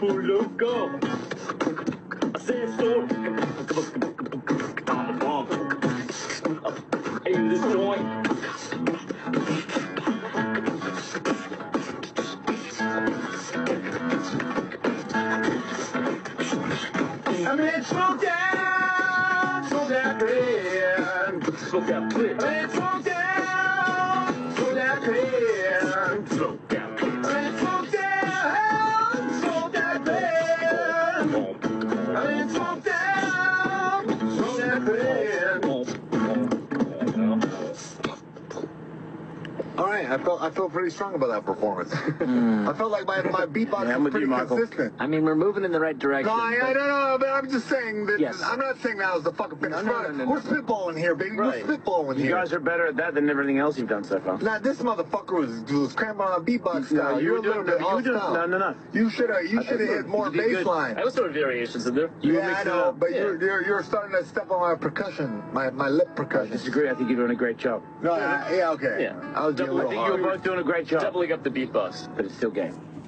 pull up. I said so. In this joint. I mean, smoke down, smoke that clear. Smoke that clear. I mean, smoke down, smoke that clear. Smoke down. I mean, smoke down, smoke that clear. I mean, smoke down, smoke that clear. All right, I felt pretty strong about that performance. I felt like my beatbox was pretty consistent. I mean, we're moving in the right direction. No, I don't know, but I'm just saying that. Yes. I'm not saying that was the fucking finish. No. We're spitballing here, baby. Right. We're spitballing here. You guys are better at that than everything else you've done so far. Nah, this motherfucker was cramping on a beatbox style. You were a little bit off style. No. You should have hit more bass line. I was sort of variations in there. Yeah, I know, but you're starting to step on my percussion, my lip percussion. I disagree. I think you're doing a great job. No, yeah, okay. Yeah. I was doing a little hard. You were both doing a great job. Doubling up the beatbox. But it's still game.